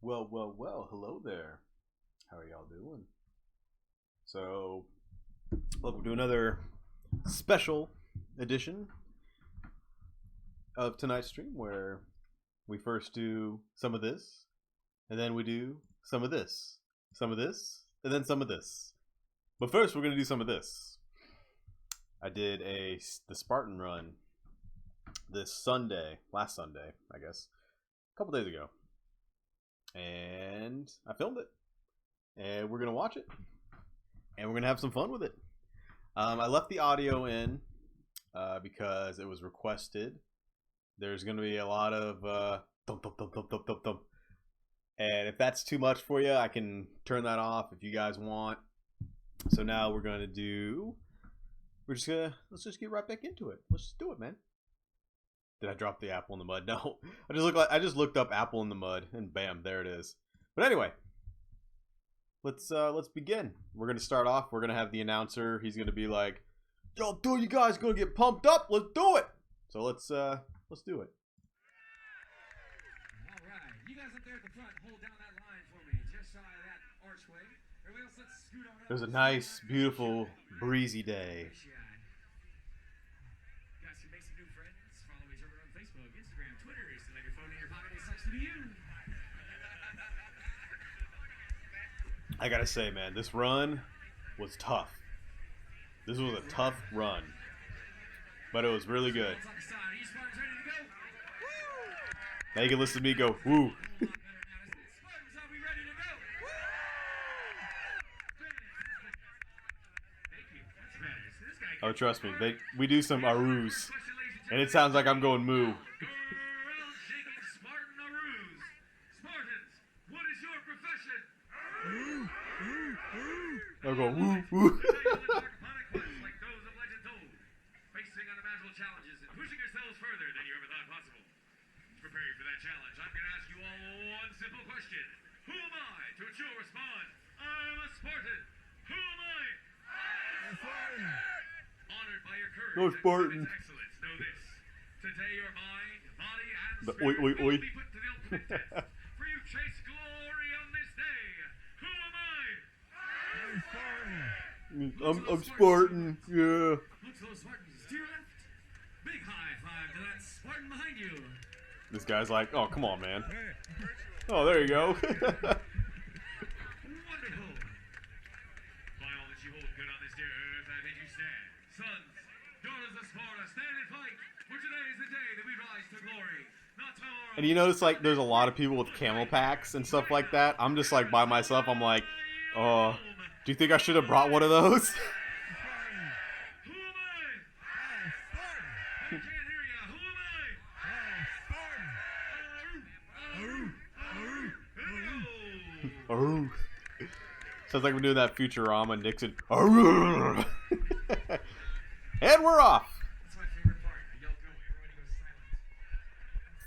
Well, hello there. How are y'all doing? So, welcome to another special edition of tonight's stream where we first do some of this, and then we do some of this, some of this, and then some of this. But first, we're going to do some of this. I did the Spartan run this Sunday, last Sunday, I guess, a couple days ago. And I filmed it. And we're going to watch it. And we're going to have some fun with it. I left the audio in because it was requested. There's going to be a lot of thump, thump, thump, thump, thump, thump, thump. And if that's too much for you, I can turn that off if you guys want. So now we're going to do... let's just get right back into it. Let's just do it, man. Did I drop the apple in the mud? No. I just looked up apple in the mud and bam, there it is. But anyway, let's begin. We're gonna start off. We're gonna have the announcer. He's gonna be like, "Yo, dude, you guys gonna get pumped up? Let's do it." So let's do it. All right, you guys up there at the front, hold down that line for me, just shy of that archway. Everybody else, let's scoot on up. There's a nice, beautiful, breezy day. Guys can make some new friends. Follow each other on Facebook, Instagram, Twitter. Still have your phone in your pocket. It sucks to be you. I gotta say, man, this run was tough. This was a tough run, but it was really good. Now you can listen to me go, woo. Oh, trust me, we do some aroos, and it sounds like I'm going moo. I'll go woo woo. Facing unimaginable challenges and pushing yourselves further than you ever thought possible. To prepare you for that challenge, I'm going to ask you all one simple question. Who am I? To which you'll respond, I'm a Spartan. Who am I? I'm a Spartan. Honored by your courage and excellence, know this. Today your mind, body, and spirit will be put to the ultimate test. For you chase glory on this day. Who am I? I'm Spartan. I'm Spartan, yeah. Look to those Spartans to your left. Big high five to that Spartan behind you. This guy's like, oh, come on, man. Oh, there you go. Wonderful. By all that you hold good on this dear earth, I bid you stand. Sons, daughters of Sparta, stand and fight. For today is the day that we rise to glory. Not tomorrow. And you notice, like, there's a lot of people with camel packs and stuff like that. I'm just, like, by myself. I'm like, oh, do you think I should have brought one of those? Who am I? I'm Spartan. I can't hear ya. Who am I? I'm Spartan. Sounds like we're doing that Futurama Nixon. And we're off. That's my favorite part. The yell go. Everybody goes silent.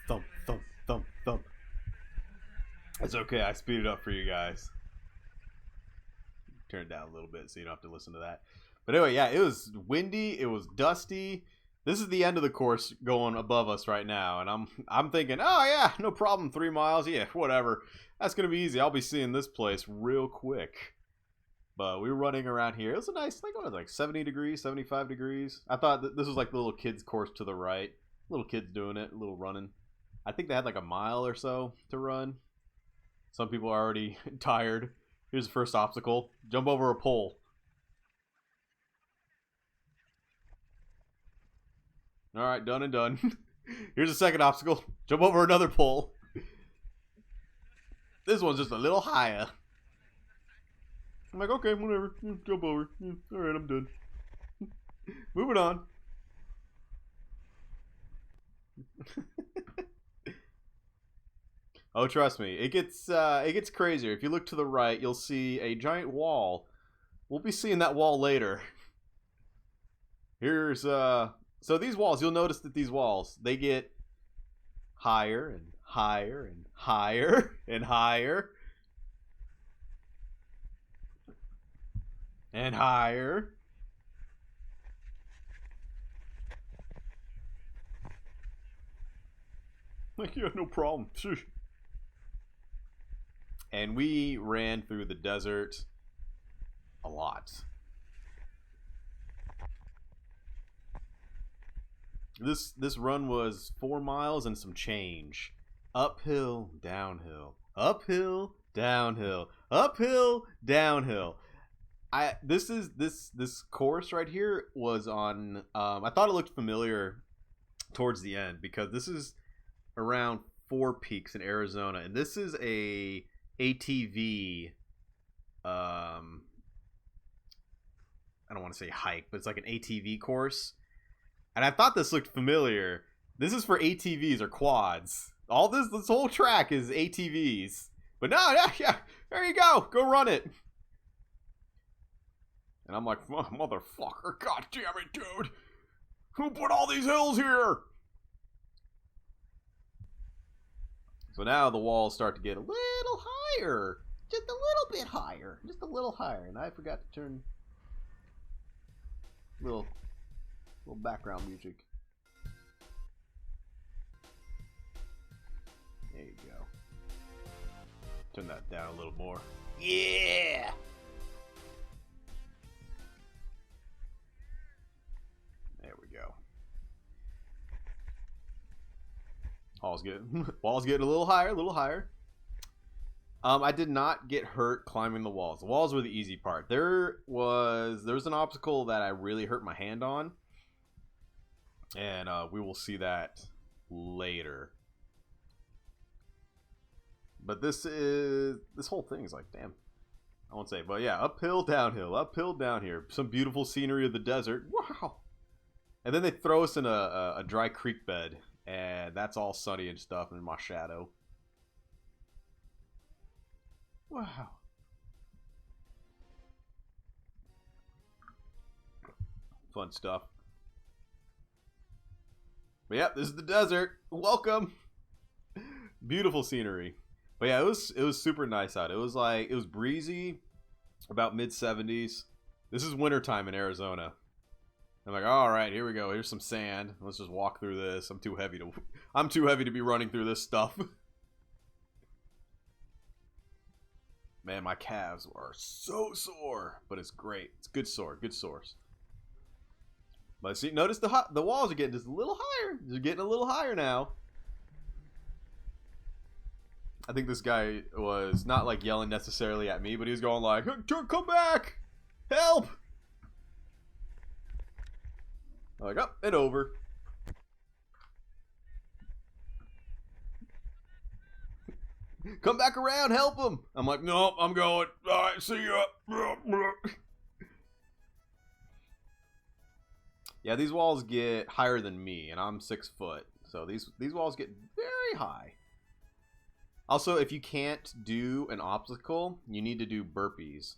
Thump, thump, thump, thump. It's okay. I speed it up for you guys. Turn it down a little bit so you don't have to listen to that. But anyway, yeah, it was windy. It was dusty. This is the end of the course going above us right now, and I'm thinking, oh yeah, no problem. 3 miles, yeah, whatever. That's gonna be easy. I'll be seeing this place real quick. But we were running around here. It was a nice, like, what was it, like 70 degrees, 75 degrees. I thought that this was like the little kids course to the right. Little kids doing it, a little running. I think they had like a mile or so to run. Some people are already tired. Here's the first obstacle. Jump over a pole. Alright, done and done. Here's the second obstacle. Jump over another pole. This one's just a little higher. I'm like, okay, whatever. Jump over. Alright, I'm done. Moving on. Oh, trust me, it gets crazier. If you look to the right, you'll see a giant wall. We'll be seeing that wall later. Here's so these walls, you'll notice that these walls, they get higher and higher and higher and higher and higher. Like, yeah, no problem. Shush. And we ran through the desert a lot. This run was 4 miles and some change. Uphill, downhill. Uphill, downhill. Uphill, downhill. This course right here was on I thought it looked familiar towards the end because this is around Four Peaks in Arizona, and this is a ATV I don't want to say hike, but it's like an ATV course. And I thought this looked familiar. This is for ATVs or quads. All this whole track is ATVs. But no, yeah, there you go. Go run it. And I'm like, oh, motherfucker, god damn it, dude. Who put all these hills here? So now the walls start to get a little higher. Just a little bit higher. Just a little higher. And I forgot to turn little background music. There you go. Turn that down a little more. Yeah! There we go. Wall's getting a little higher, a little higher. I did not get hurt climbing the walls. The walls were the easy part. There was an obstacle that I really hurt my hand on. And we will see that later. But this whole thing is like, damn. I won't say, but yeah, uphill, downhill, uphill, down here. Some beautiful scenery of the desert. Wow. And then they throw us in a dry creek bed. And that's all sunny and stuff in my shadow. Wow. Fun stuff. But yeah, this is the desert. Welcome. Beautiful scenery. But yeah, it was super nice out. It was breezy, about mid-70s. This is wintertime in Arizona. I'm like, all right, here we go. Here's some sand. Let's just walk through this. I'm too heavy to be running through this stuff. Man, my calves are so sore, but it's great. It's good sores. But see, notice the walls are getting just a little higher. They're getting a little higher now. I think this guy was not like yelling necessarily at me, but he was going like, "Come back! Help!" I'm like, up and over. Come back around, help him. I'm like, nope, I'm going. All right, see ya. Yeah, these walls get higher than me, and I'm 6 foot. So these walls get very high. Also, if you can't do an obstacle, you need to do burpees.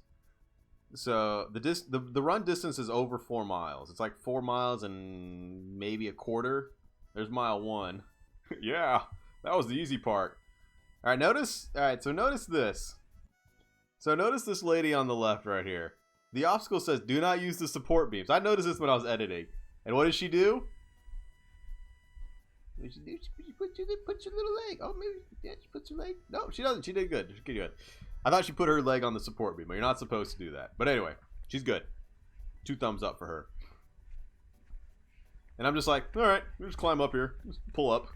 So the run distance is over 4 miles. It's like 4 miles and maybe a quarter. There's mile 1. Yeah, that was the easy part. All right, notice this. So notice this lady on the left right here. The obstacle says, do not use the support beams. I noticed this when I was editing. And what does she do? What does she do? She puts your little leg. Oh, maybe yeah, she puts her leg. No, she doesn't. She did good. She did good. I thought she put her leg on the support beam, but you're not supposed to do that. But anyway, she's good. 2 thumbs up for her. And I'm just like, all right, we'll just climb up here. Just pull up.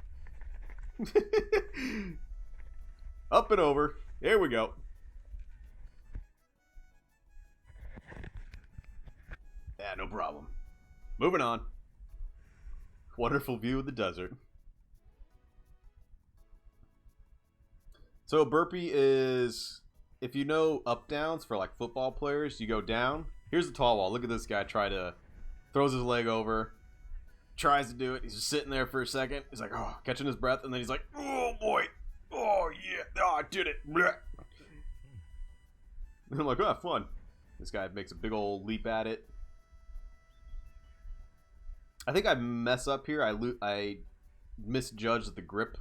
Up and over. There we go. Yeah, no problem. Moving on. Wonderful view of the desert. So a burpee is, if you know up downs for like football players, you go down. Here's the tall wall. Look at this guy throws his leg over, tries to do it. He's just sitting there for a second. He's like, oh, catching his breath, and then he's like, oh boy, oh yeah, oh, I did it. And I'm like, oh, fun. This guy makes a big old leap at it. I think I mess up here. I misjudged the grip.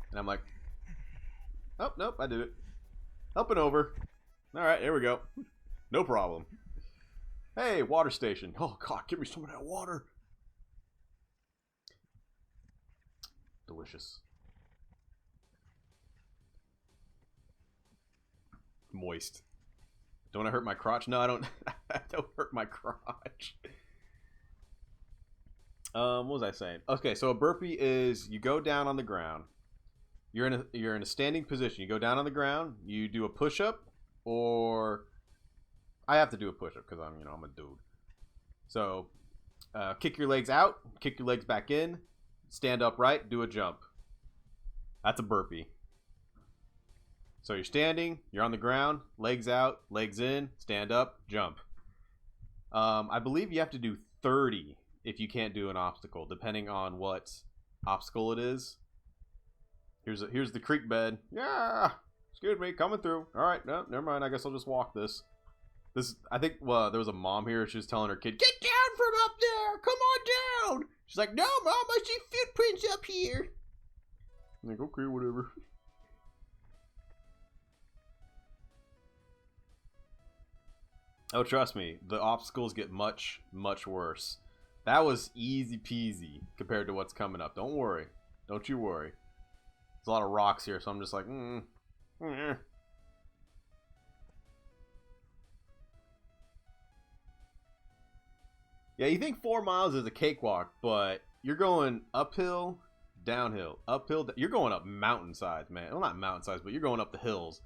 And I'm like, oh, nope, I did it. Up and over. All right, here we go. No problem. Hey, water station. Oh, God, give me some of that water. Delicious. moist. Don't I hurt my crotch? No, I don't. I don't hurt my crotch. What was I saying? Okay, so a burpee is you go down on the ground. You're in a standing position. You go down on the ground. You do a push up, or I have to do a push up because I'm a dude. So kick your legs out, kick your legs back in, stand upright, do a jump. That's a burpee. So you're standing, you're on the ground, legs out, legs in, stand up, jump. I believe you have to do 30 if you can't do an obstacle, depending on what obstacle it is. Here's the creek bed. Yeah, excuse me, coming through. All right, no, never mind. I guess I'll just walk this. I think there was a mom here. She was telling her kid, "Get down from up there. Come on down." She's like, "No, Mom, I see footprints up here." I'm like, okay, whatever. Oh, trust me, the obstacles get much, much worse. That was easy peasy compared to what's coming up. Don't worry. Don't you worry. There's a lot of rocks here, so I'm just like, Yeah, you think 4 miles is a cakewalk, but you're going uphill, downhill, uphill. You're going up mountainsides, man. Well, not mountainsides, but you're going up the hills.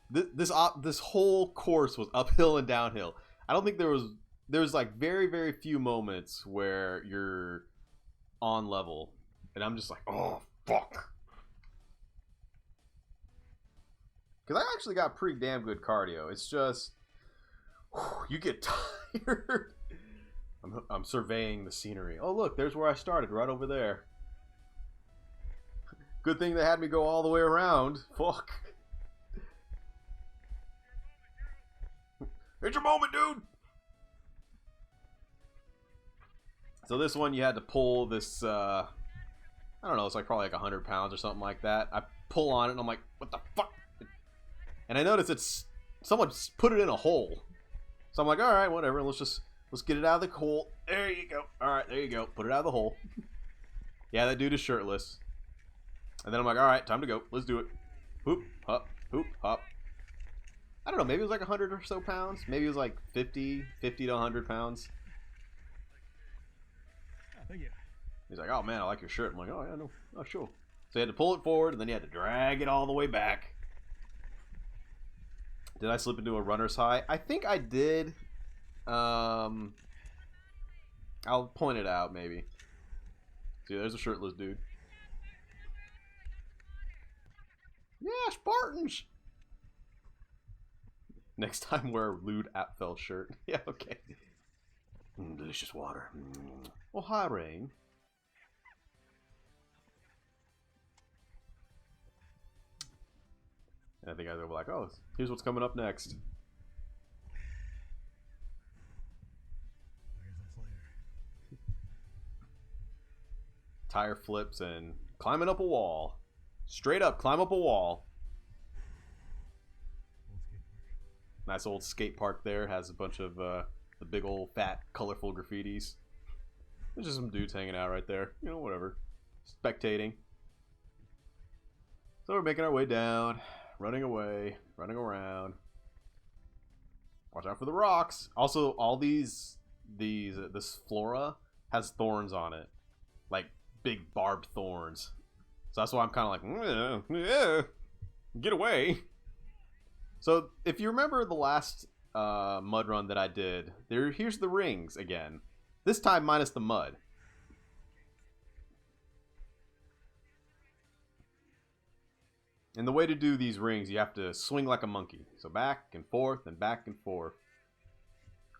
This whole course was uphill and downhill. I don't think there was like very, very few moments where you're on level, and I'm just like, oh fuck, because I actually got pretty damn good cardio. It's just you get tired. I'm surveying the scenery. Oh look, there's where I started, right over there. Good thing they had me go all the way around. Fuck. It's your moment, dude! So this one, you had to pull this, I don't know, it's like probably like 100 pounds or something like that. I pull on it, and I'm like, what the fuck? And I notice someone put it in a hole. So I'm like, alright, whatever, let's get it out of the hole. There you go. Alright, there you go. Put it out of the hole. Yeah, that dude is shirtless. And then I'm like, alright, time to go. Let's do it. Hoop, hop, hoop, hop. I don't know, maybe it was like 100 or so pounds. Maybe it was like 50 to 100 pounds. Oh, thank you. He's like, oh man, I like your shirt. I'm like, oh yeah, no, oh sure. So you had to pull it forward, and then you had to drag it all the way back. Did I slip into a runner's high? I think I did. I'll point it out, maybe. See, there's a shirtless dude. Yeah, Spartans! Next time, wear a lewd Apfel shirt. Yeah, okay. Delicious water. Oh, hi, Rain. And I think I go like, oh, here's what's coming up next. Tire flips and climbing up a wall. Straight up, climb up a wall. Nice old skate park there. Has a bunch of the big old fat colorful graffitis. There's just some dudes hanging out right there. You know, whatever. Spectating. So we're making our way down. Running away. Running around. Watch out for the rocks. Also, all this flora has thorns on it. Like big barbed thorns. So that's why I'm kind of like, get away. So if you remember the last mud run that I did, here's the rings again. This time minus the mud. And the way to do these rings, you have to swing like a monkey. So back and forth and back and forth.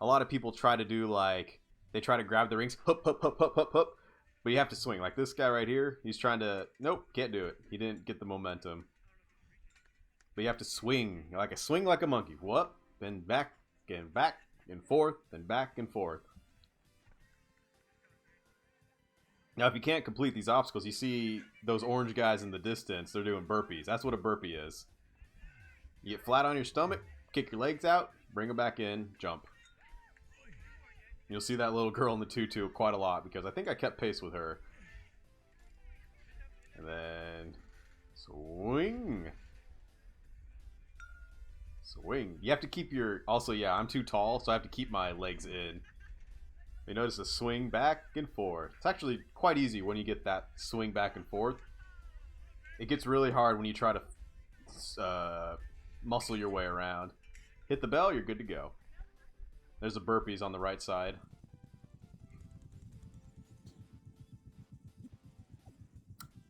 A lot of people try to do like, they try to grab the rings, hup, hup, hup, hup, hup, hup. But you have to swing. Like this guy right here, he's trying to, nope, can't do it. He didn't get the momentum. But you have to swing like a monkey. Whoop, then back and forth, then back and forth. Now, if you can't complete these obstacles, you see those orange guys in the distance. They're doing burpees. That's what a burpee is. You get flat on your stomach, kick your legs out, bring them back in, jump. You'll see that little girl in the tutu quite a lot because I think I kept pace with her. And then swing. Swing. You have to keep your... Also, yeah, I'm too tall, so I have to keep my legs in. You notice a swing back and forth. It's actually quite easy when you get that swing back and forth. It gets really hard when you try to muscle your way around. Hit the bell, you're good to go. There's the burpees on the right side.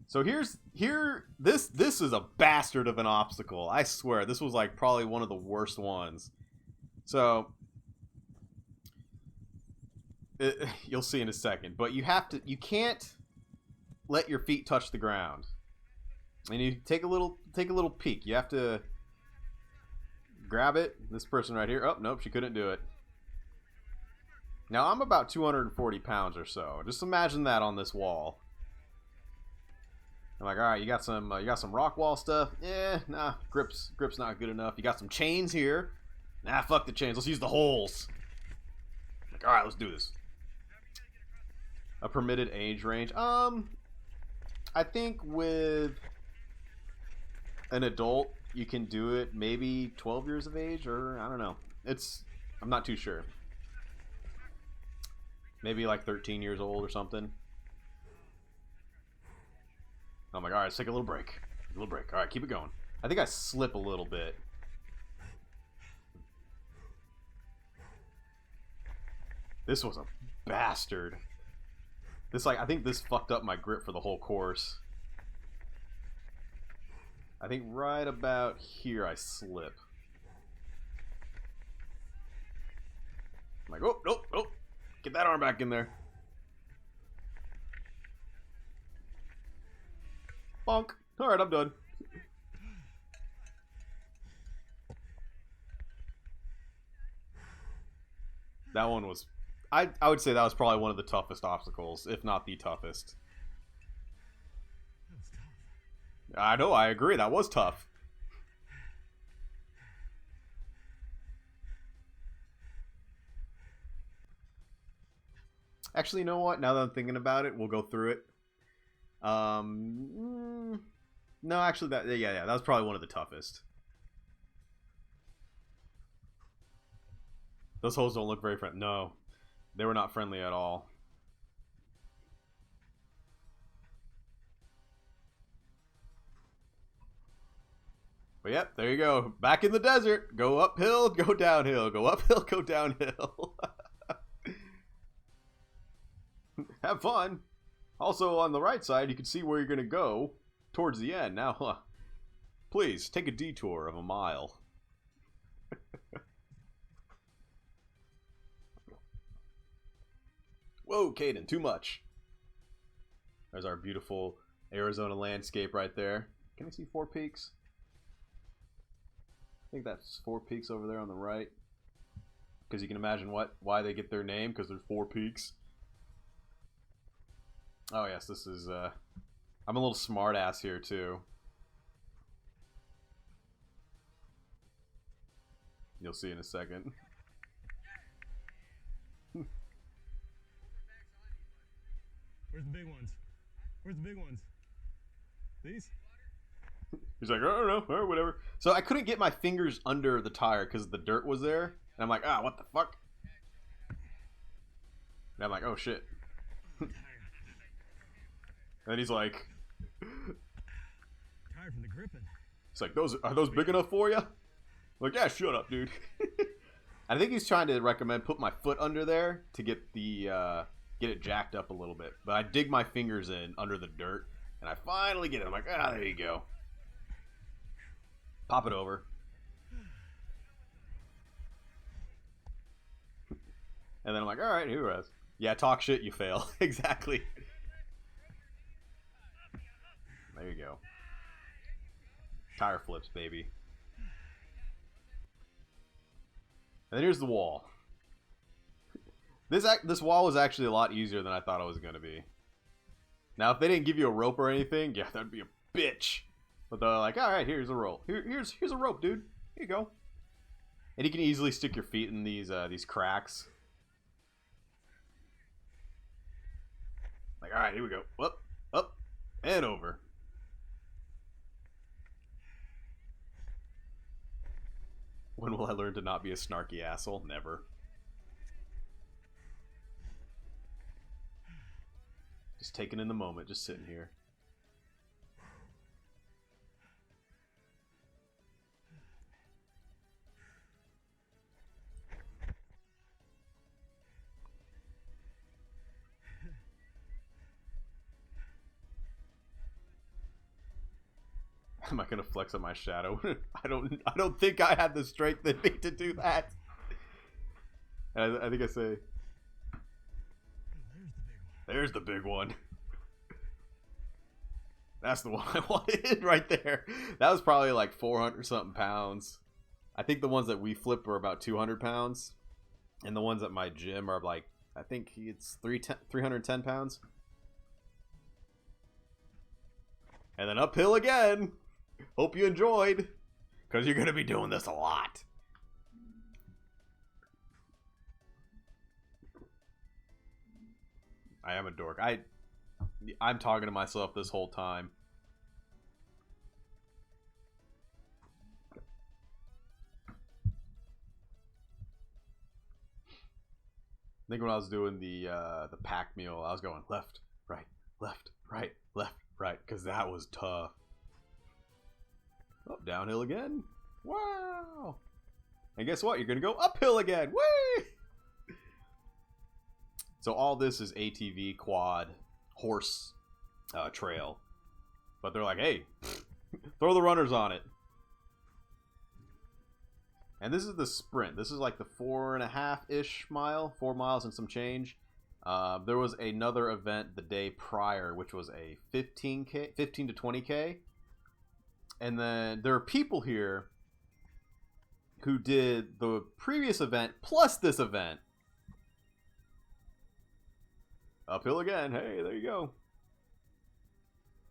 So this is a bastard of an obstacle. I swear, this was like probably one of the worst ones. So you'll see in a second, but you can't let your feet touch the ground. And you take a little peek. You have to grab it. This person right here. Oh, nope, she couldn't do it. Now I'm about 240 pounds or so. Just imagine that on this wall. I'm like, all right, you got some rock wall stuff. Nah, grip's not good enough. You got some chains here. Nah, fuck the chains. Let's use the holes. Like, all right, let's do this. A permitted age range. I think with an adult, you can do it maybe 12 years of age, or I don't know. I'm not too sure. Maybe like 13 years old or something. I'm like, all right, let's take a little break. All right, keep it going. I think I slip a little bit. This was a bastard. I think this fucked up my grip for the whole course. I think right about here I slip. I'm like, oh, nope, nope. Get that arm back in there. Bonk. Alright, I'm done. That one was... I would say that was probably one of the toughest obstacles, if not the toughest. That was tough. I know, I agree. That was tough. Actually, you know what? Now that I'm thinking about it, we'll go through it. No, actually, that was probably one of the toughest. Those holes don't look very friendly. No, they were not friendly at all. But yep, there you go. Back in the desert. Go uphill, go downhill. Go uphill, go downhill. Have fun. Also, on the right side, you can see where you're going to go towards the end. Now, please, take a detour of a mile. Whoa, Caden, too much. There's our beautiful Arizona landscape right there. Can I see Four Peaks? I think that's Four Peaks over there on the right. Because you can imagine why they get their name, because there's four peaks. Oh yes, this is I'm a little smart ass here too. You'll see in a second. Where's the big ones? Where's the big ones? These? He's like, I don't know, or whatever. So I couldn't get my fingers under the tire because the dirt was there. And I'm like, what the fuck? And I'm like, oh shit. And he's like, tired from the gripping. It's like, are those big enough for you? I'm like, yeah, shut up, dude. I think he's trying to recommend put my foot under there to get the get it jacked up a little bit. But I dig my fingers in under the dirt, and I finally get it. I'm like, there you go. Pop it over. And then I'm like, all right, here it is. Yeah, talk shit, you fail. Exactly. There you go. Tire flips, baby. And then here's the wall. This wall was actually a lot easier than I thought it was going to be. Now, if they didn't give you a rope or anything, yeah, that'd be a bitch. But they're like, all right, here's a rope. Here's a rope, dude. Here you go. And you can easily stick your feet in these cracks. Like, all right, here we go. Up, and over. learn to not be a snarky asshole? Never. Just taking in the moment, just sitting here. Am I gonna flex on my shadow? I don't think I had the strength in me to do that. And I think I say, there's the big one. That's the one I wanted right there. That was probably like 400 something pounds. I think the ones that we flip are about 200 pounds. And the ones at my gym are like, I think it's 310 pounds. And then uphill again. Hope you enjoyed. Because you're going to be doing this a lot. I am a dork. I'm talking to myself this whole time. I think when I was doing the pack meal, I was going left, right, left, right, left, right, because that was tough. Oh, downhill again. Wow. And guess what? You're going to go uphill again. Whee! So all this is ATV, quad, horse trail. But they're like, hey, throw the runners on it. And this is the sprint. This is like the 4.5-ish mile, 4 miles and some change. There was another event the day prior, which was a 15 to 20K. And then there are people here who did the previous event plus this event. Uphill again. Hey, there you go.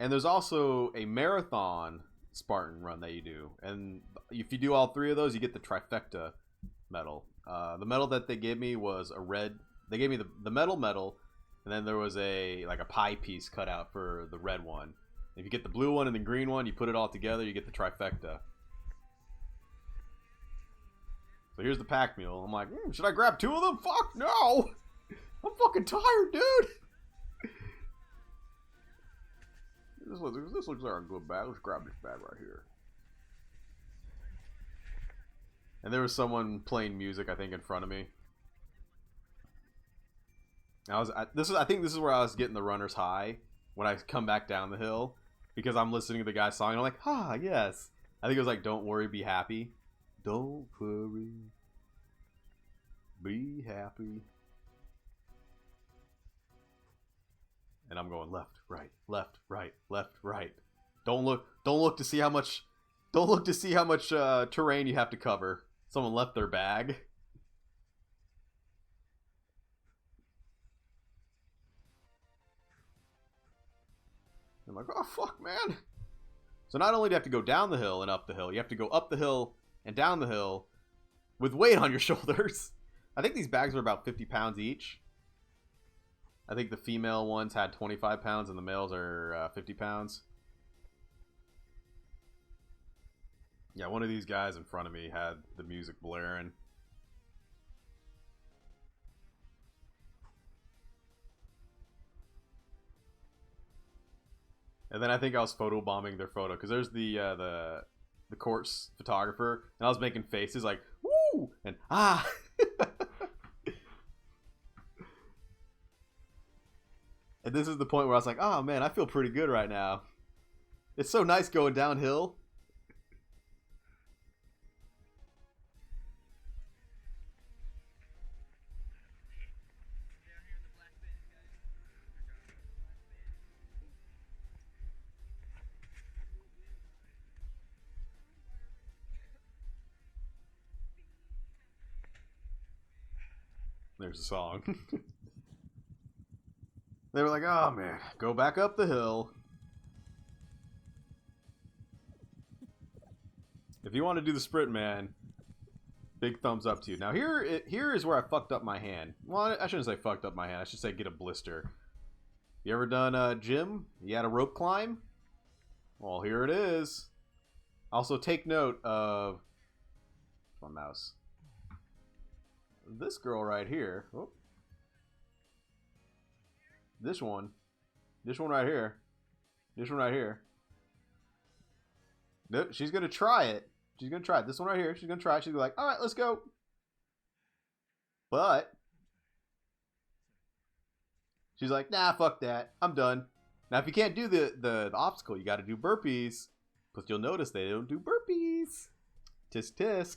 And there's also a marathon Spartan run that you do. And if you do all 3 of those, you get the trifecta medal. The medal that they gave me was a red. They gave me the medal, and then there was a pie piece cut out for the red one. If you get the blue one and the green one, you put it all together, you get the trifecta. So here's the pack mule. I'm like, should I grab 2 of them? Fuck no! I'm fucking tired, dude! This looks like a good bag. Let's grab this bag right here. And there was someone playing music, I think, in front of me. I think this is where I was getting the runner's high when I come back down the hill, because I'm listening to the guy's song and I'm like, yes. I think it was like, don't worry, be happy. Don't worry, be happy. And I'm going left, right, left, right, left, right. Don't look to see how much terrain you have to cover. Someone left their bag. I'm like, oh fuck, man. So not only do you have to go down the hill and up the hill, you have to go up the hill and down the hill with weight on your shoulders. I think these bags were about 50 pounds each. I think the female ones had 25 pounds and the males are 50 pounds. Yeah, one of these guys in front of me had the music blaring. And then I think I was photobombing their photo, because there's the course photographer, and I was making faces like, woo, and ah. And this is the point where I was like, oh man, I feel pretty good right now. It's so nice going downhill. There's a song. They were like, oh man, go back up the hill. If you want to do the sprint, man, big thumbs up to you. Now here is where I fucked up my hand. Well, I shouldn't say fucked up my hand. I should say get a blister. You ever done gym? You had a rope climb? Well, here it is. Also take note of my mouse. this girl right here. Oh. This one right here. This one right here. Nope, she's gonna try it. She's gonna try it. This one right here. She's gonna try it. She's gonna be like, all right, let's go. But she's like, nah, fuck that. I'm done. Now, if you can't do the obstacle, you got to do burpees. But you'll notice they don't do burpees. Tisk tisk.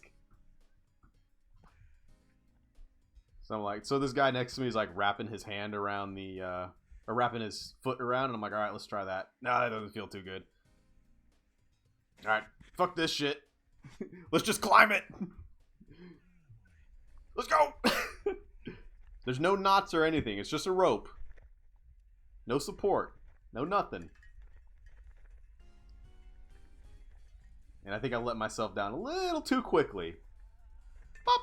So I'm like, so this guy next to me is like wrapping his hand around the, or wrapping his foot around, and I'm like, all right, let's try that. Nah, that doesn't feel too good. All right, fuck this shit. Let's just climb it. Let's go. There's no knots or anything. It's just a rope. No support. No nothing. And I think I let myself down a little too quickly. Pop.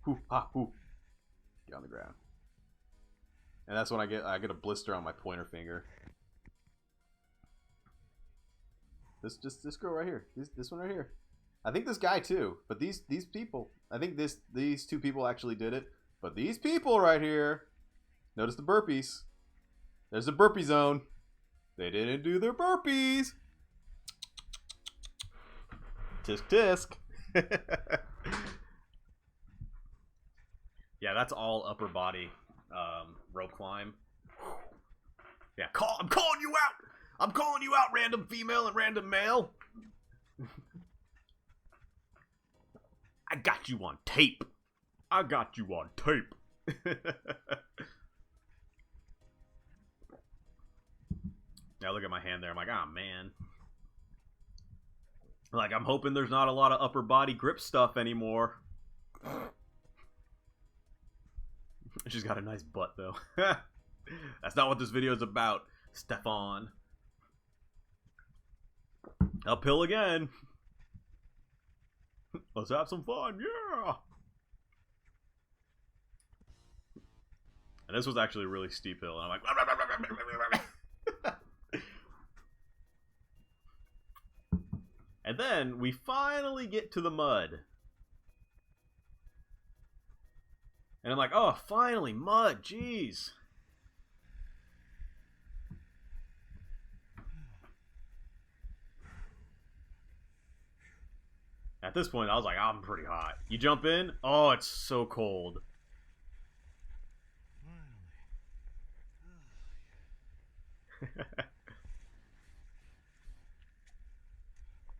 Hoo, ha, hoo. Get on the ground. And that's when I get a blister on my pointer finger. This girl right here. This one right here. I think this guy too. But these people. I think these two people actually did it. But these people right here. Notice the burpees. There's a burpee zone. They didn't do their burpees. Tisk tisk. Yeah, that's all upper body rope climb. Yeah, I'm calling you out. I'm calling you out, random female and random male. I got you on tape. I got you on tape. Now look at my hand there. I'm like, ah, man. Like, I'm hoping there's not a lot of upper body grip stuff anymore. She's got a nice butt, though. That's not what this video is about, Stefan. Uphill again. Let's have some fun, yeah! And this was actually a really steep hill, and I'm like... And then we finally get to the mud. And I'm like, oh, finally, mud, jeez. At this point, I was like, I'm pretty hot. You jump in, oh, it's so cold.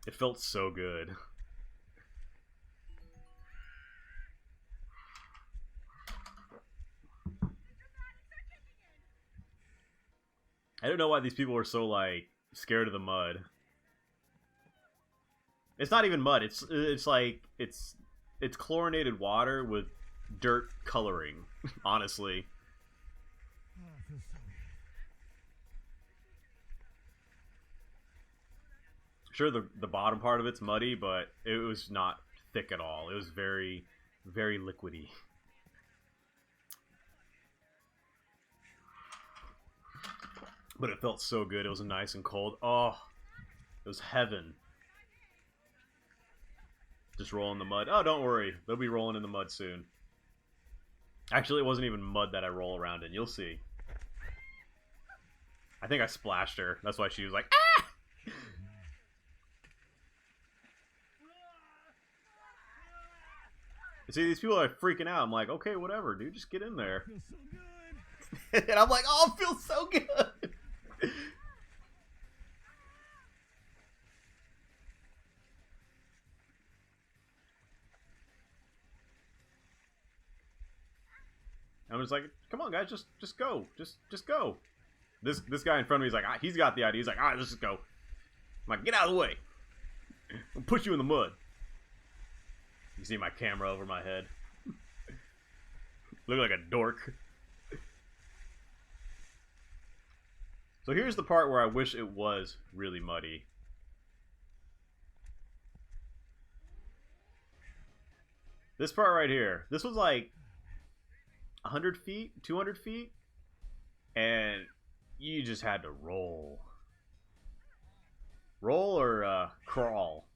It felt so good. I don't know why these people are so, like, scared of the mud. It's not even mud. It's like it's chlorinated water with dirt coloring, honestly. Sure, the bottom part of it's muddy, but it was not thick at all. It was very, very liquidy. But it felt so good. It was nice and cold. Oh, it was heaven. Just roll in the mud. Oh, don't worry. They'll be rolling in the mud soon. Actually, it wasn't even mud that I roll around in. You'll see. I think I splashed her. That's why she was like, ah! See, these people are freaking out. I'm like, okay, whatever, dude. Just get in there. Feels so good. And I'm like, oh, it feels so good. I'm just like, come on, guys, just go. Just go. This guy in front of me is like, he's got the idea. He's like, all right, let's just go. I'm like, get out of the way. I'll put you in the mud. You see my camera over my head. Look like a dork. So here's the part where I wish it was really muddy. This part right here. This was like 100 feet, 200 feet. And you just had to roll. Roll or crawl.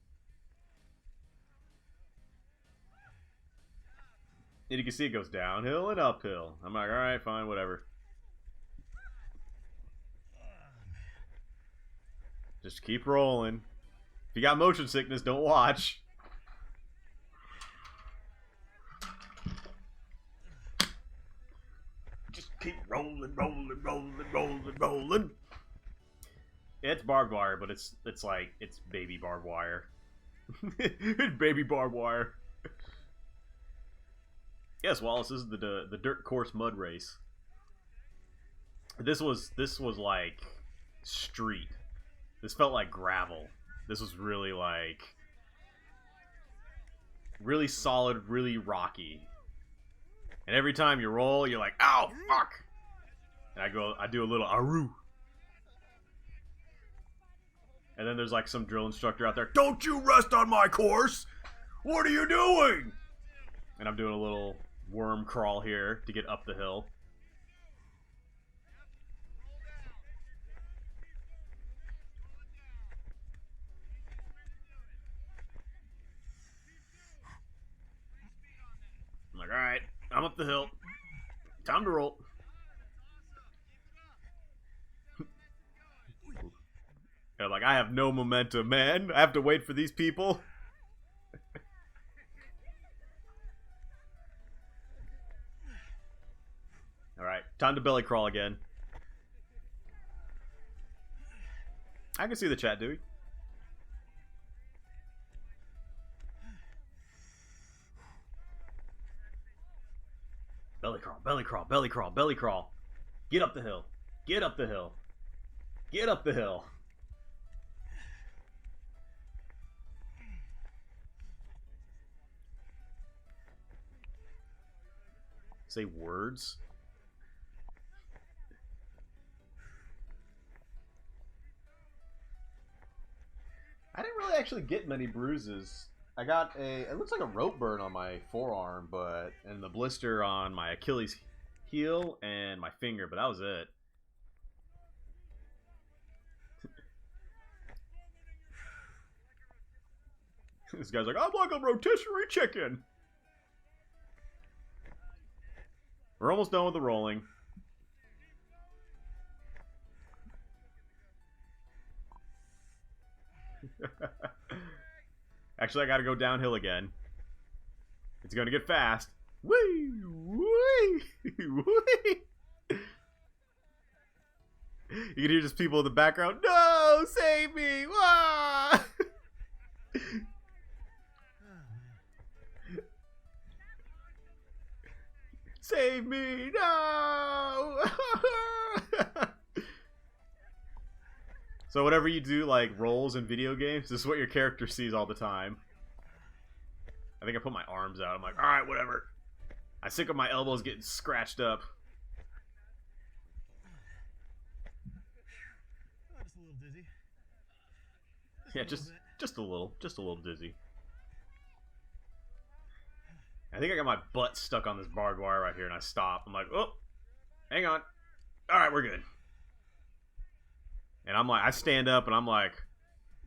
And you can see it goes downhill and uphill. I'm like, alright, fine, whatever. Just keep rolling. If you got motion sickness, don't watch. Just keep rolling, rolling, rolling, rolling, rolling. Yeah, it's barbed wire, but it's like, it's baby barbed wire. It's baby barbed wire. Yes, Wallace, this is the dirt course mud race. This was like street. This felt like gravel. This was really like really solid, really rocky. And every time you roll, you're like, "Ow, fuck!" And I do a little aru. And then there's like some drill instructor out there. Don't you rest on my course! What are you doing? And I'm doing a little worm crawl here to get up the hill. I'm like, alright, I'm up the hill. Time to roll. They're like, I have no momentum, man. I have to wait for these people. Alright, time to belly crawl again. I can see the chat, Dewey. Belly crawl, belly crawl, belly crawl, belly crawl. Get up the hill. Get up the hill. Get up the hill. Say words. I didn't really actually get many bruises. I got it looks like a rope burn on my forearm, and the blister on my Achilles heel and my finger, but that was it. This guy's like, I'm like a rotisserie chicken. We're almost done with the rolling. Actually, I gotta go downhill again. It's gonna get fast. Whee! Whee! Whee! You can hear just people in the background. No! Save me! Wah! Save me! No! So whenever you do like rolls in video games, this is what your character sees all the time. I think I put my arms out. I'm like, all right, whatever. I sick of my elbows getting scratched up. Oh, just a little dizzy. Yeah, just a little dizzy. I think I got my butt stuck on this barbed wire right here, and I stop. I'm like, oh, hang on. All right, we're good. And I'm like, I stand up, and I'm like,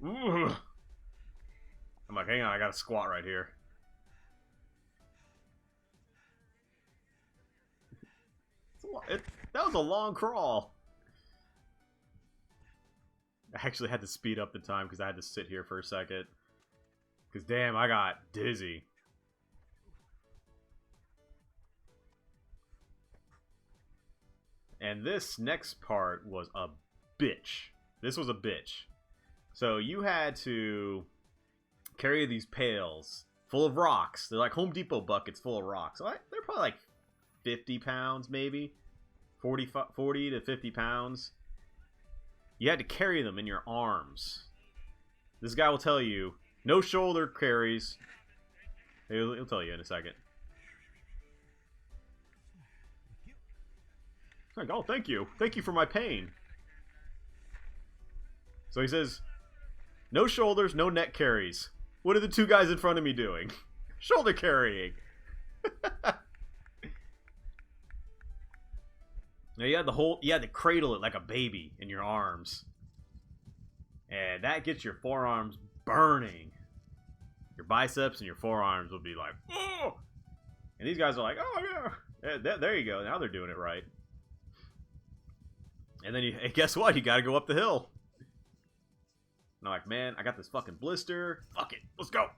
ooh. I'm like, hang on, I got to squat right here. That was a long crawl. I actually had to speed up the time because I had to sit here for a second. Because damn, I got dizzy. And this next part was a bitch. This was a bitch. So you had to carry these pails full of rocks. They're like Home Depot buckets full of rocks. So they're probably like 50 pounds maybe. 40 to 50 pounds. You had to carry them in your arms. This guy will tell you, no shoulder carries. He'll tell you in a second. Like, oh, thank you. Thank you for my pain. So he says, no shoulders, no neck carries. What are the two guys in front of me doing? Shoulder carrying. Now you had to cradle it like a baby in your arms. And that gets your forearms burning. Your biceps and your forearms will be like, oh! And these guys are like, oh yeah, there you go. Now they're doing it right. And then hey, guess what? You gotta go up the hill. And I'm like, man, I got this fucking blister. Fuck it, let's go.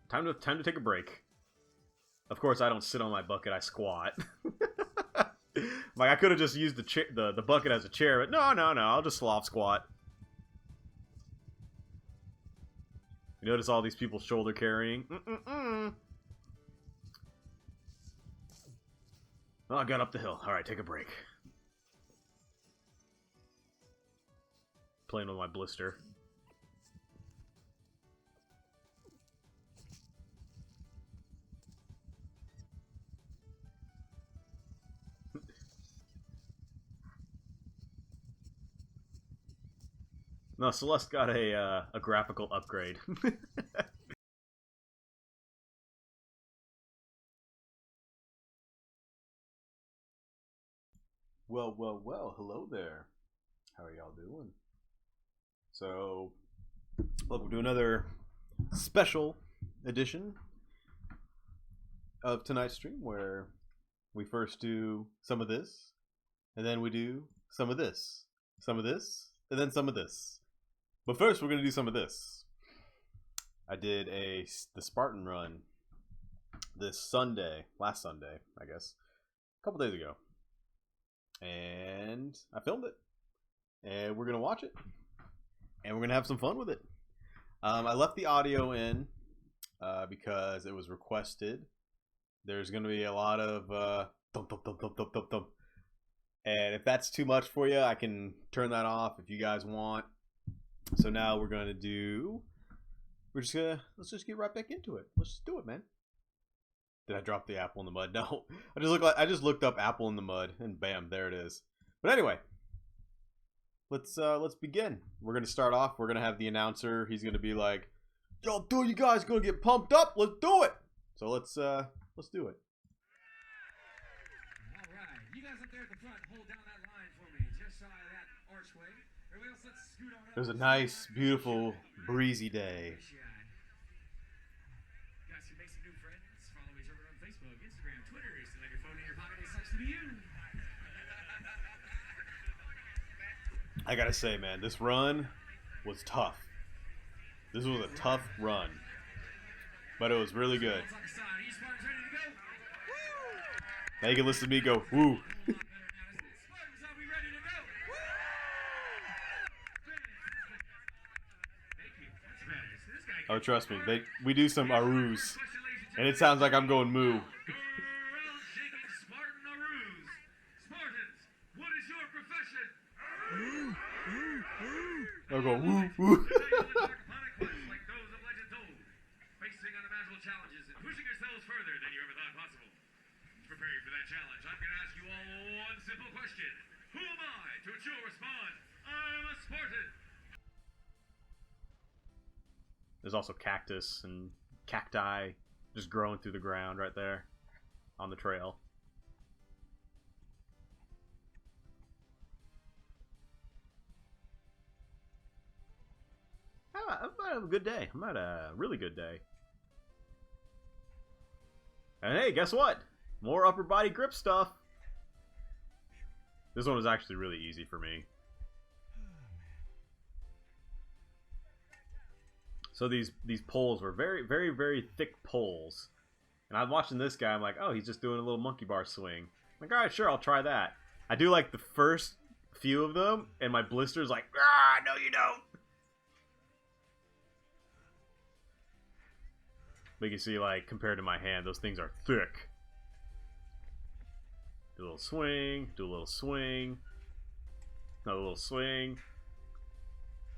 Time to take a break. Of course, I don't sit on my bucket. I squat. Like I could have just used the bucket as a chair, but no. I'll just sloth squat. You notice all these people shoulder carrying. Oh, I got up the hill. All right, take a break. Playing with my blister. No, Celeste got a graphical upgrade. Well, hello there. How are y'all doing? So, welcome to another special edition of tonight's stream where we first do some of this, and then we do some of this, and then some of this. But first, we're going to do some of this. I did the Spartan run this Sunday, last Sunday, I guess, a couple days ago. And I filmed it. And we're going to watch it. And we're going to have some fun with it. I left the audio in because it was requested. There's going to be a lot of thump, thump, thump, thump, thump, thump, thump. And if that's too much for you, I can turn that off if you guys want. So now we're going to do... let's just get right back into it. Let's just do it, man. Did I drop the apple in the mud? No. I just looked up apple in the mud and bam, there it is. But anyway, let's begin. We're gonna start off. We're gonna have the announcer. He's gonna be like, "Yo, dude, you guys gonna get pumped up? Let's do it." So let's do it. All right, you guys up there at the front, hold down that line for me, just shy of that archway. Everybody else, let's scoot on up. It was a nice, beautiful, breezy day. I gotta say, man, this run was tough. This was a tough run, but it was really good. Now you can listen to me go, woo. Oh, trust me, we do some aroos, and it sounds like I'm going moo. I'll go woo woo. Facing unimaginable challenges and pushing yourselves further than you ever thought possible. Preparing for that challenge, I'm going to ask you all one simple question. Who am I? To which you'll respond, I'm a Spartan. There's also cactus and cacti just growing through the ground right there on the trail. I might have a good day. I might have a really good day. And hey, guess what? More upper body grip stuff. This one was actually really easy for me. So these poles were very, very, very thick poles. And I'm watching this guy, I'm like, oh, he's just doing a little monkey bar swing. I'm like, alright, sure, I'll try that. I do like the first few of them, and my blister's like, ah, no you don't. But you can see, like, compared to my hand, those things are thick. Do a little swing, do a little swing, another little swing.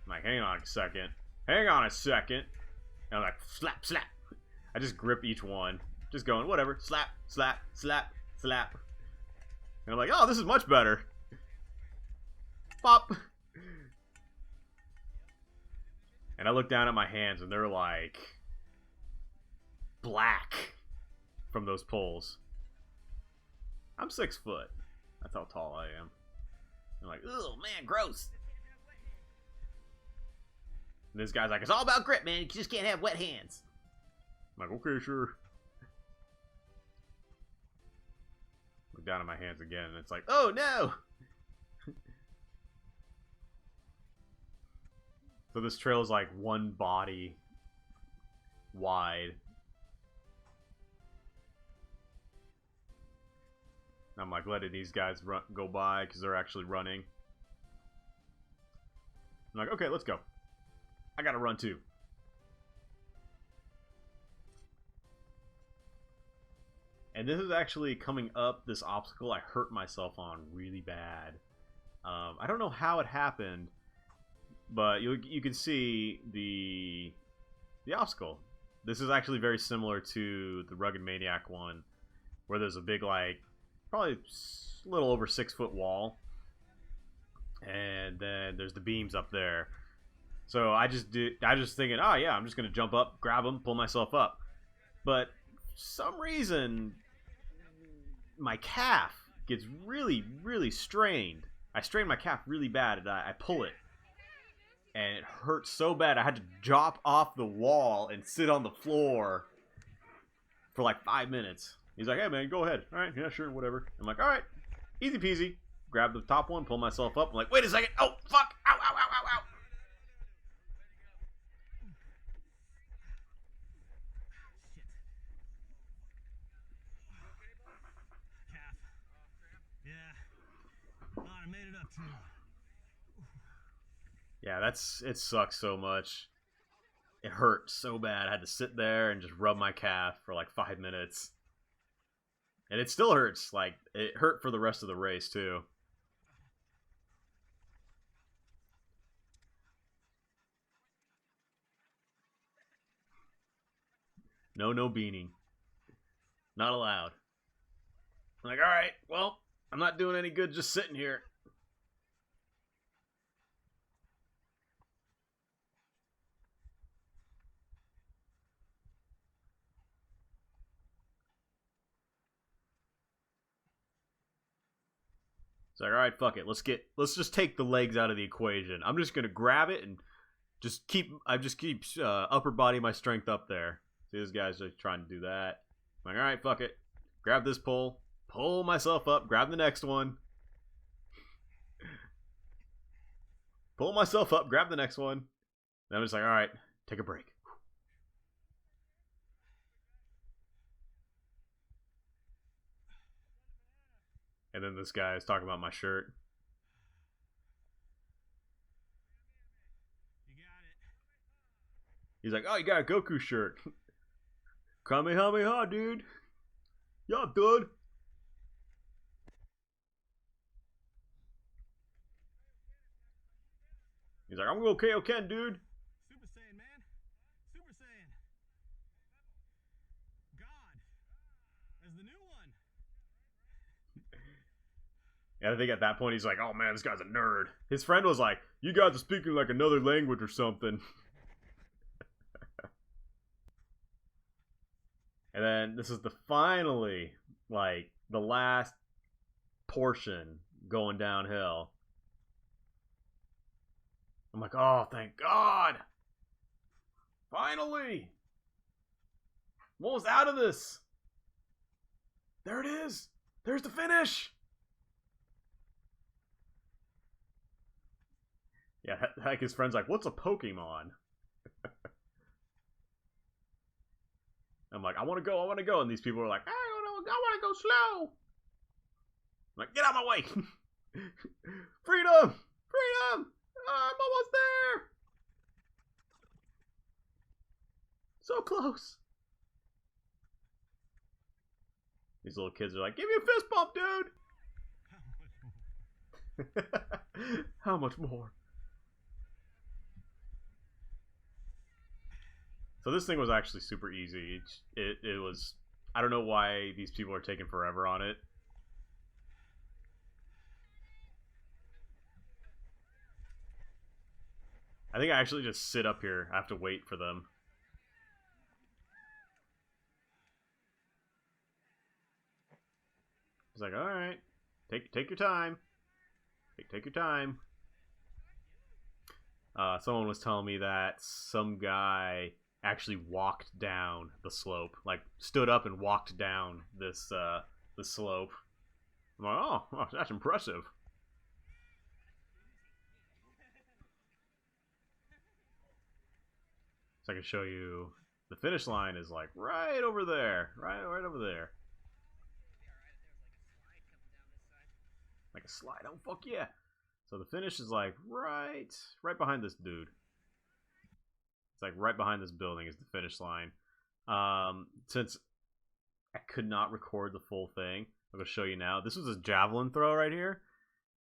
I'm like, hang on a second. Hang on a second. And I'm like, slap, slap. I just grip each one. Just going, whatever. Slap, slap, slap, slap. And I'm like, oh, this is much better. Pop. And I look down at my hands, and they're like black from those poles. I'm 6 foot. That's how tall I am. I'm like, oh man, gross. And this guy's like, it's all about grip, man. You just can't have wet hands. I'm like, okay, sure. Look down at my hands again, and it's like, oh no! So this trail is like one body wide. I'm like letting these guys go by because they're actually running. I'm like, okay, let's go. I gotta run too. And this is actually coming up, this obstacle I hurt myself on really bad. I don't know how it happened, but you can see the obstacle. This is actually very similar to the Rugged Maniac one, where there's a big, like, probably a little over 6-foot wall, and then there's the beams up there. So I just thinking, oh yeah, I'm just gonna jump up, grab them, pull myself up. But for some reason, my calf gets really, really strained. I strain my calf really bad, and I pull it, and it hurts so bad I had to drop off the wall and sit on the floor for like 5 minutes. He's like, hey man, go ahead. All right, yeah, sure, whatever. I'm like, all right, easy peasy. Grab the top one, pull myself up. I'm like, wait a second. Oh, fuck. Ow, ow, ow, ow, ow. Calf. Yeah. Oh, I made it up too. Yeah, it sucks so much. It hurt so bad. I had to sit there and just rub my calf for like 5 minutes. And it still hurts. Like, it hurt for the rest of the race, too. No beaning. Not allowed. I'm like, alright, well, I'm not doing any good just sitting here. It's like, all right, fuck it. Let's just take the legs out of the equation. I'm just gonna grab it and just keep upper body my strength up there. See, this guy's just trying to do that. I'm like, all right, fuck it. Grab this pole, pull myself up, grab the next one, pull myself up, grab the next one. And I'm just like, all right, take a break. And then this guy is talking about my shirt. You got it. He's like, oh, you got a Goku shirt. Kamehameha, dude. Yeah, dude. He's like, I'm gonna go KO dude. Super Saiyan, man. Super Saiyan. God. As the new one. And I think at that point he's like, oh man, this guy's a nerd. His friend was like, you guys are speaking like another language or something. And then this is finally, like, the last portion going downhill. I'm like, oh, thank God. Finally. I'm almost out of this. There it is. There's the finish. Yeah, like his friend's like, what's a Pokemon? I'm like, I want to go. And these people are like, I want to go slow. I'm like, get out of my way. Freedom. I'm almost there. So close. These little kids are like, give me a fist bump, dude. How much more? So this thing was actually super easy. It was, I don't know why these people are taking forever on it. I think I actually just sit up here. I have to wait for them. It's like, all right, take your time. Take your time. Someone was telling me that some guy actually walked down the slope, like stood up and walked down this the slope. I'm like, oh, that's impressive. So I can show you the finish line is like right over there, right over there. Like a slide. Oh fuck yeah! So the finish is like right behind this dude. It's like right behind this building is the finish line. Since I could not record the full thing, I'm gonna show you now. This was a javelin throw right here.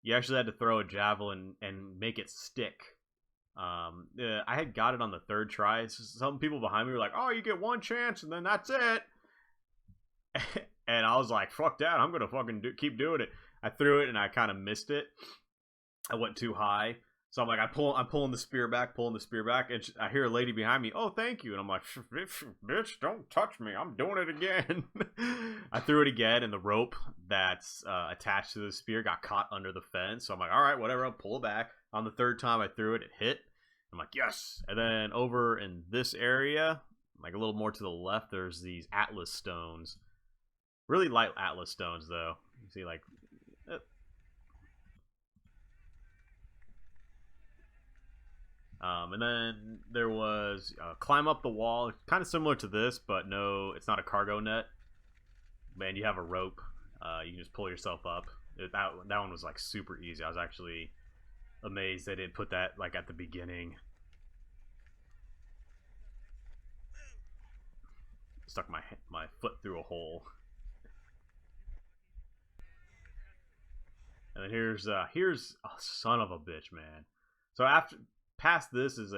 You actually had to throw a javelin and make it stick. I had got it on the third try. Some people behind me were like, "Oh, you get one chance and then that's it." And I was like, "Fuck that! I'm gonna fucking keep doing it." I threw it and I kind of missed it. I went too high, so I'm like, I'm pulling the spear back, and I hear a lady behind me. "Oh, thank you," and I'm like, "Bitch, don't touch me! I'm doing it again." I threw it again, and the rope that's attached to the spear got caught under the fence. So I'm like, "All right, whatever. I'll pull it back." On the third time I threw it, it hit. I'm like, "Yes!" And then over in this area, like a little more to the left, there's these Atlas stones. Really light Atlas stones, though. You see, like. And then there was climb up the wall, kind of similar to this, but no, it's not a cargo net. Man, you have a rope. You can just pull yourself up. That one was like super easy. I was actually amazed they didn't put that like at the beginning. Stuck my foot through a hole. And then here's a son of a bitch, man. So after past this is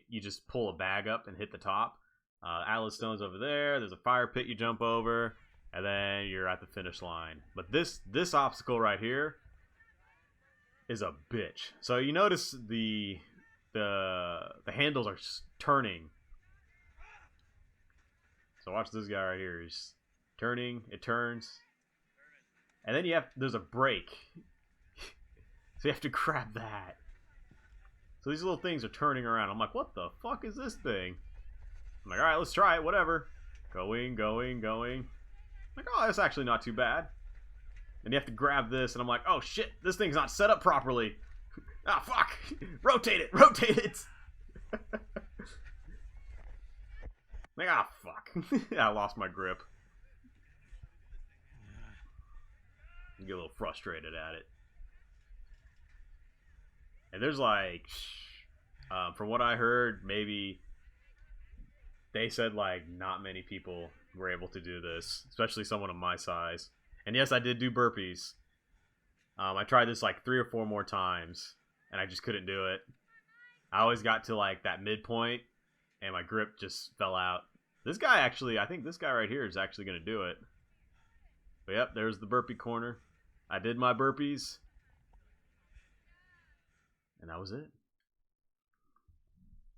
you just pull a bag up and hit the top. Atlas stones over there. There's a fire pit you jump over, and then you're at the finish line. But this obstacle right here is a bitch. So you notice the handles are turning. So watch this guy right here. He's turning. It turns, and then there's a brake. So you have to grab that. So these little things are turning around. I'm like, what the fuck is this thing? I'm like, all right, let's try it. Whatever. Going. I'm like, oh, that's actually not too bad. And you have to grab this, and I'm like, oh shit, this thing's not set up properly. Ah, fuck. Rotate it. Like, ah, fuck. I lost my grip. I get a little frustrated at it. And there's like, from what I heard, maybe they said like not many people were able to do this, especially someone of my size. And yes, I did do burpees. I tried this like 3 or 4 more times, and I just couldn't do it. I always got to like that midpoint, and my grip just fell out. This guy actually, I think this guy right here is actually going to do it. But yep, there's the burpee corner. I did my burpees. And that was it.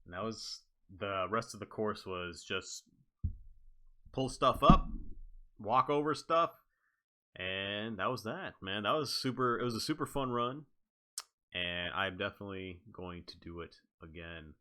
And that was the rest of the course was just pull stuff up, walk over stuff, and that was that, man. That was super. It was a super fun run, and I'm definitely going to do it again.